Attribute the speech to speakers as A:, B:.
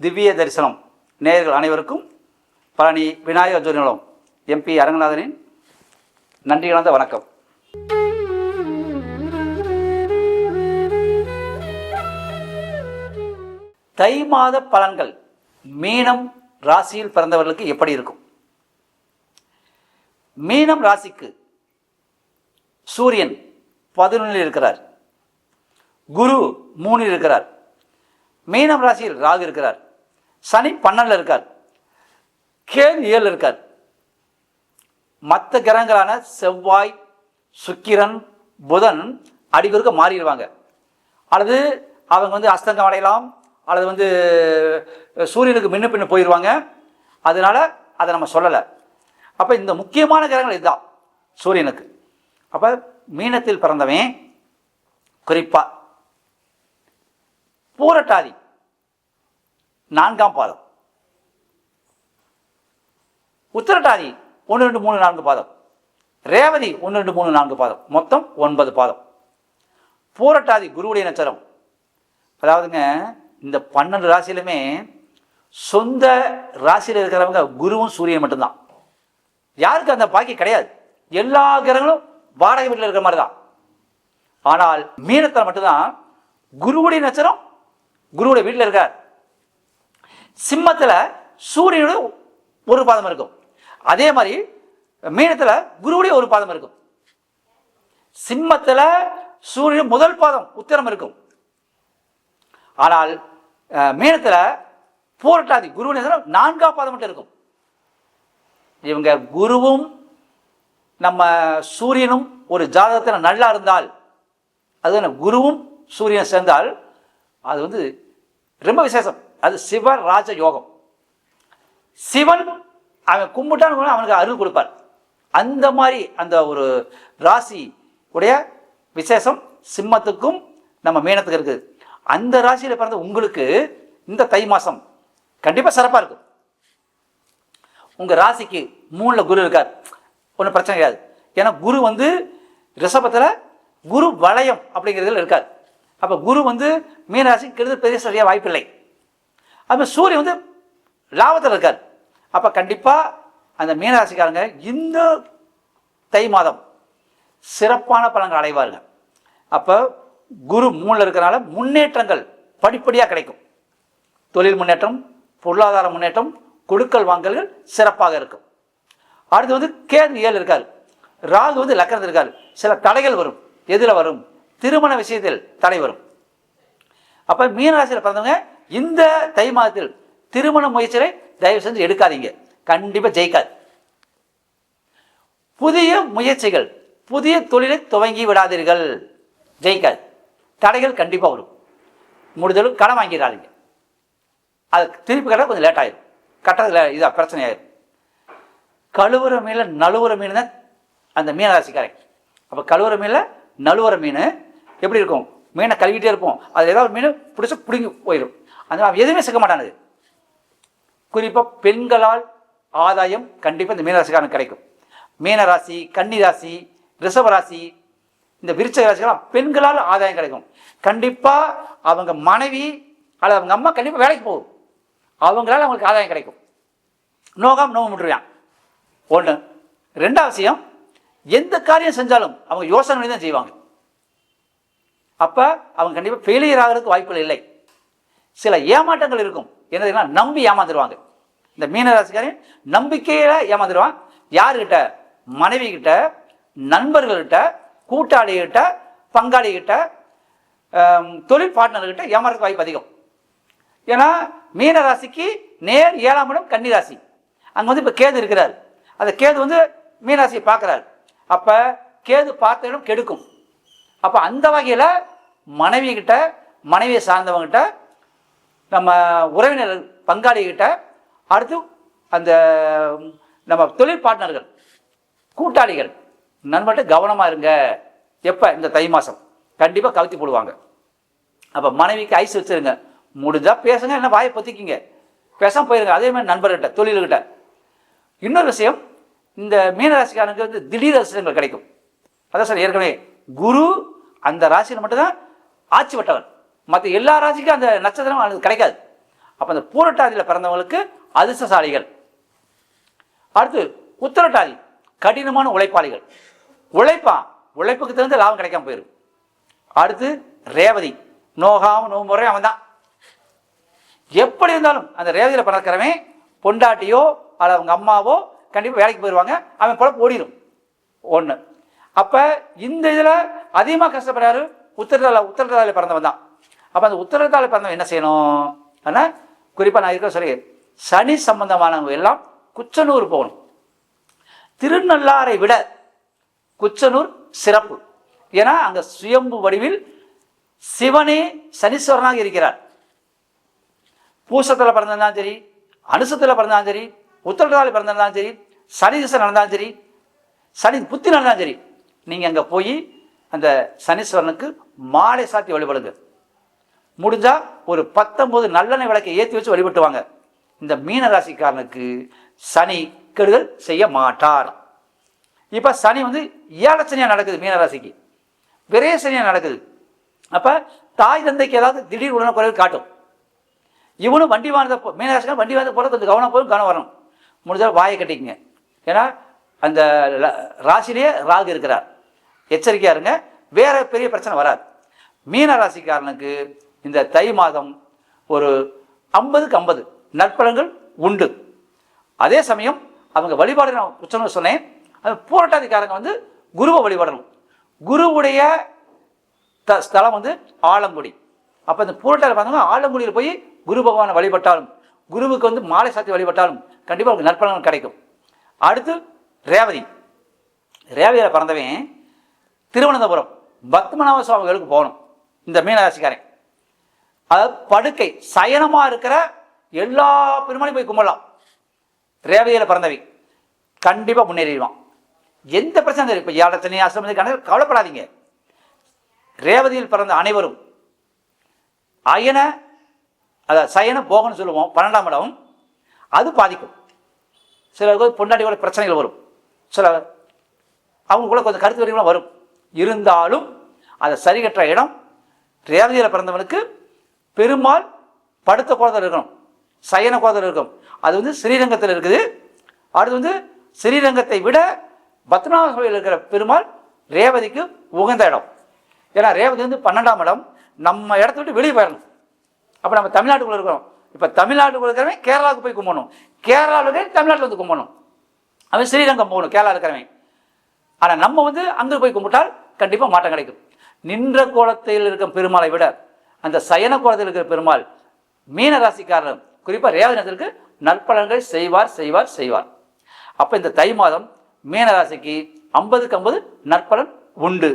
A: திவ்ய தரிசனம் நேயர்கள் அனைவருக்கும் பழனி விநாயகர் ஜோதி நிலையம் எம்பி அரங்கநாதனின் நன்றி கலந்த வணக்கம். தை மாத பலன்கள் மீனம் ராசியில் பிறந்தவர்களுக்கு எப்படி இருக்கும்? மீனம் ராசிக்கு சூரியன் 11 இருக்கிறார், குரு 3 இருக்கிறார், மீனம் ராசியில் ராகு இருக்கிறார், சனி 12 இருக்கார், கேது 7 இருக்கார். மற்ற கிரகங்களான செவ்வாய், சுக்கிரன், புதன் அடிக்கொருக்க மாறிடுவாங்க, அல்லது அவங்க அஸ்தங்கம் அடையலாம், அல்லது சூரியனுக்கு முன்ன பின்ன போயிடுவாங்க. அதனால அதை நம்ம சொல்லலை. அப்போ இந்த முக்கியமான கிரகங்கள் இதுதான் சூரியனுக்கு. அப்போ மீனத்தில் பிறந்தவன் குறிப்பா பூரட்டாதி 4ஆம் பாதம், உத்திரட்டாதி 1, 2, 3, 4 பாதம், ரேவதி 1, 2, 3, 4 பாதம், மொத்தம் 9 பாதம். பூரட்டாதி குருவுடைய நட்சத்திரம். அதாவதுங்க இந்த 12 ராசியிலுமே சொந்த ராசியில் இருக்கிறவங்க குருவும் சூரியன் மட்டும்தான். யாருக்கு அந்த பாக்கியம் கிடையாது. எல்லா கிரகங்களும் வாடகை வீட்டில் இருக்கிற மாதிரி தான். ஆனால் மீனத்தில் மட்டும்தான் குருவுடைய நட்சத்திரம் குருவுடைய வீட்டில் இருக்கார். சிம்மத்தில் சூரியனோட ஒரு பாதம் இருக்கும். அதே மாதிரி மீனத்தில் குருவுடைய ஒரு பாதம் இருக்கும். சிம்மத்தில் சூரியன் முதல் பாதம் உத்திரம் இருக்கும். ஆனால் மீனத்தில் பூரட்டாதி குருவுடைய 4ஆம் பாதம் மட்டும் இருக்கும். இவங்க குருவும் நம்ம சூரியனும் ஒரு ஜாதகத்தில் நல்லா இருந்தால், அது குருவும் சூரியன் சேர்ந்தால் அது ரொம்ப விசேஷம். அது சிவராஜ யோகம். சிவன் அவன் கும்பிட்டான்னு அவனுக்கு அருள் கொடுப்பார். அந்த மாதிரி அந்த ஒரு ராசி உடைய விசேஷம் சிம்மத்துக்கும் நம்ம மீனத்துக்கு இருக்குது. அந்த ராசியில் பிறந்த உங்களுக்கு இந்த தை மாதம் கண்டிப்பாக சிறப்பாக இருக்கும். உங்கள் ராசிக்கு 3ல் குரு இருக்கார், ஒன்றும் பிரச்சனை கிடையாது. ஏன்னா குரு ரிஷபத்தில் குரு வளையம் அப்படிங்கிறதுல இருக்கார். அப்போ குரு மீனராசிக்கு கெடுதல் பெரிய சரியாக வாய்ப்பில்லை. அப்போ சூரியன் லாபத்தில் இருக்கார். அப்போ கண்டிப்பாக அந்த மீனராசிக்காரங்க இந்த தை மாதம் சிறப்பான பலன்கள் அடைவார்கள். அப்போ குரு 3ல் இருக்கிறனால முன்னேற்றங்கள் படிப்படியாக கிடைக்கும். தொழில் முன்னேற்றம், பொருளாதார முன்னேற்றம், கொடுக்கல் வாங்கல்கள் சிறப்பாக இருக்கும். அடுத்து கேது 7 இருக்கார், ராகு லக்கணத்தில் இருக்கார். சில தடைகள் வரும். எதில் வரும்? திருமண விஷயத்தில் தடை வரும். அப்போ மீனராசியில் பிறந்தவங்க இந்த தை மாதத்தில் திருமண முயற்சியை தயவு செஞ்சு எடுக்காதீங்க, கண்டிப்பாக ஜெயிக்காது. புதிய முயற்சிகள், புதிய தொழிலை துவங்கி விடாதீர்கள், ஜெயிக்காது. தடைகள் கண்டிப்பாக வரும். முடிஞ்சளவு கடன் வாங்கிடாதீங்க. அது திருப்பி கட்ட கொஞ்சம் லேட் ஆயிடும். கட்டத்தில் இதாக பிரச்சனை ஆயிடும். கழுவுற மீனில் நழுவுற மீன் தான் அந்த மீனராசிக்காரன். அப்போ கழுவுற மீனில் நழுவுற மீன் எப்படி இருக்கும்? மீனை கழுவிட்டே இருப்போம், அது ஏதாவது மீன் பிடிச்சி பிடுங்கி போயிடும். அந்த எதுவுமே சிக்க மாட்டானது. குறிப்பாக பெண்களால் ஆதாயம் கண்டிப்பாக இந்த மீனராசிக்காரனுக்கு கிடைக்கும். மீனராசி, கன்னிராசி, ரிஷபராசி, இந்த விருச்சிக ராசிக்கெல்லாம் பெண்களால் ஆதாயம் கிடைக்கும். கண்டிப்பாக அவங்க மனைவி அல்லது அவங்க அம்மா கண்டிப்பாக வேலைக்கு போகும், அவங்களால அவங்களுக்கு ஆதாயம் கிடைக்கும். நோகாம நோக முட்டுருவான். ஒன்று. 2ஆவது விஷயம், எந்த காரியம் செஞ்சாலும் அவங்க யோசனை பண்ணி தான் செய்வாங்க. அப்போ அவங்க கண்டிப்பாக ஃபெயிலியர் ஆகிறதுக்கு வாய்ப்புகள் இல்லை. சில ஏமாற்றங்கள் இருக்கும். என்னதுன்னா நம்பி ஏமாந்துருவாங்க. இந்த மீனராசிக்காரன் நம்பிக்கையில் ஏமாந்துருவான். யாருக்கிட்ட? மனைவி கிட்ட, நண்பர்கள்கிட்ட, கூட்டாளிகிட்ட, பங்காளிகிட்ட, தொழில் பார்ட்னர்கிட்ட ஏமாறதுக்கு வாய்ப்பு அதிகம். ஏன்னா மீனராசிக்கு நேர் 7ஆம் இடம் கன்னிராசி. அங்கே இப்போ கேது இருக்கிறார். அந்த கேது மீனராசியை பார்க்குறாரு. அப்போ கேது பார்த்த இடம் கெடுக்கும். அப்போ அந்த வகையில் மனைவி கிட்ட, மனைவியை சார்ந்தவங்கிட்ட, நம்ம உறவினர் பங்காளிகிட்ட, அடுத்து அந்த நம்ம தொழில் பார்ட்னர்கள், கூட்டாளிகள், நண்பர்கிட்ட கவனமாக இருங்க. எப்போ? இந்த தை மாதம் கண்டிப்பாக கவுத்தி போடுவாங்க. அப்போ மனைவிக்கு ஐஸ் வச்சுருங்க. முடிஞ்சால் பேசுங்க, என்ன வாயை பொத்திக்கிங்க, பேசாமல் போயிருங்க. அதே மாதிரி நண்பர்கிட்ட, தொழில்கிட்ட. இன்னொரு விஷயம், இந்த மீனராசிக்காரனுக்கு திடீர் அதிர்ஷ்டங்கள் கிடைக்கும். அதான் சார் ஏற்கனவே குரு அந்த ராசியில் மட்டும்தான் ஆட்சி பெற்றவர். மற்ற எல்லா ராசிக்கும் அந்த நட்சத்திரம் கிடைக்காது. அப்போ அந்த பூரட்டாதியில் பிறந்தவங்களுக்கு அதிர்ஷ்டசாலிகள். அடுத்து உத்திரட்டாதி கடினமான உழைப்பாளிகள், உழைப்புக்கு தகுந்த லாபம் கிடைக்காம போயிடும். அடுத்து ரேவதி நோகாம நோம்புறே அவன் தான். எப்படி இருந்தாலும் அந்த ரேவதியில் பிறக்கிறவன் பொண்டாட்டியோ அல்ல அவங்க அம்மாவோ கண்டிப்பாக வேலைக்கு போயிடுவாங்க, அவன் பொழப்பு ஓடிடும் ஒன்று. அப்போ இந்த இதில் அதிகமாக கஷ்டப்படுறாரு உத்திரட்டாதியில் பிறந்தவன் தான். அப்போ அந்த உத்திரட்டாதியில் பிறந்தவன் என்ன செய்யணும்? ஆனால் குறிப்பாக நான் இருக்க சொல்லி சனி சம்பந்தமானவங்க எல்லாம் குச்சனூர் போகணும். திருநள்ளாரை விட குச்சனூர் சிறப்பு. ஏன்னா அங்கே சுயம்பு வடிவில் சிவனே சனீஸ்வரனாக இருக்கிறார். பூசத்தில் பிறந்திருந்தாலும் சரி, அனுசத்தில் பிறந்தாலும் சரி, உத்திரட்டாதியில் பிறந்திருந்தாலும் சரி, சனி திசை நடந்தாலும் சரி, சனி புத்தி நடந்தாலும் சரி, நீங்கள் அங்கே போய் அந்த சனீஸ்வரனுக்கு மாலை சாத்தி வழிபடுங்க. முடிஞ்சால் ஒரு 19 நல்லெண்ணெய் விளக்கை ஏற்றி வச்சு வழிபட்டுவாங்க. இந்த மீன ராசிக்காரனுக்கு சனி கெடுதல் செய்ய மாட்டார். இப்போ சனி வந்து ஏழச்சனியாக நடக்குது, மீனராசிக்கு விரைய சனியாக நடக்குது. அப்போ தாய் தந்தைக்கு ஏதாவது திடீர் உடனே காட்டும். இவனும் வண்டி வாங்க மீனராசிக்காரன் வண்டி வாங்க போல கொஞ்சம் கவனம் போதும், கவனம் வரணும். முடிஞ்சால் வாயை கட்டிக்கங்க. ஏன்னா அந்த ராசிலேயே ராகு இருக்கிறார், எச்சரிக்கையாக இருங்க, வேற பெரிய பிரச்சனை வராது. மீனராசிக்காரனுக்கு இந்த தை மாதம் ஒரு 50க்கு 50 நற்பலன்கள் உண்டு. அதே சமயம் அவங்க வழிபாடு நான் உச்சன்னு சொன்னேன், அது பூரட்டாதிக்காரங்க வந்து குருவை வழிபடணும். குருவுடைய ஸ்தலம் வந்து ஆலங்குடி. அப்போ இந்த பூரட்டாதி பார்த்தவங்க ஆலங்குடியில் போய் குரு பகவானை வழிபட்டாலும், குருவுக்கு வந்து மாலை சாத்தி வழிபட்டாலும் கண்டிப்பாக அவங்களுக்கு நற்பலன்கள் கிடைக்கும். அடுத்து ரேவதியில் பிறந்தவன் திருவனந்தபுரம் பத்மநாப சுவாமிகளுக்கு போகணும். இந்த மீனராசிக்காரன் அதாவது படுக்கை சயனமாக இருக்கிற எல்லா பெருமாளையும் போய் கும்பிடலாம். ரேவதியில் பிறந்தவன் கண்டிப்பாக முன்னேறிடுவான். எந்த பிரச்சனை இல்லை. இப்போ ஏழச்சனி ஆசிரமத்துக்கு கவலைப்படாதீங்க. ரேவதியில் பிறந்த அனைவரும் அயன அதாவது சயன போகன்னு சொல்லுவோம், 12ஆம் இடம், அது பாதிக்கும். சிலருக்கு பொண்டாட்டியோட பிரச்சனைகள் வரும், சில அவங்களுக்குள்ள கொஞ்சம் கருத்து வரைக்கும் வரும். இருந்தாலும் அதை சரி கட்டுற இடம் ரேவதியில் பிறந்தவனுக்கு பெருமாள் படுத்த கோலத்தில் இருக்கணும், சயன கோலத்தில் இருக்கும். அது வந்து ஸ்ரீரங்கத்தில் இருக்குது. அடுத்து வந்து ஸ்ரீரங்கத்தை விட பத்மநாப கோயில் இருக்கிற பெருமாள் ரேவதிக்கு உகந்த இடம். ஏன்னா ரேவதி வந்து 12ஆம் இடம், நம்ம இடத்த விட்டு வெளியே போயிடணும். அப்போ நம்ம தமிழ்நாட்டுக்குள்ள இருக்கிறோம். இப்போ தமிழ்நாட்டுக்குள்ள இருக்கிறவன் கேரளாவுக்கு போய் கும்பிடணும், கேரளாவில் இருக்கிற தமிழ்நாட்டில் வந்து கும்பிடணும். அவன் ஸ்ரீரங்கம் போகணும் கேரளா இருக்கிறவன். ஆனால் நம்ம வந்து அங்கே போய் கும்பிட்டால் கண்டிப்பாக மாற்றம் கிடைக்கும். நின்ற கோலத்தில் இருக்கிற பெருமாளை விட அந்த சயன கோலத்தில் இருக்கிற பெருமாள் மீன ராசிக்காரர் குறிப்பாக ரேவதினத்திற்கு நற்பலன்களை செய்வார். அப்போ இந்த தை மாதம் மீன ராசிக்கு 50க்கு 50 நற்பலன் உண்டு.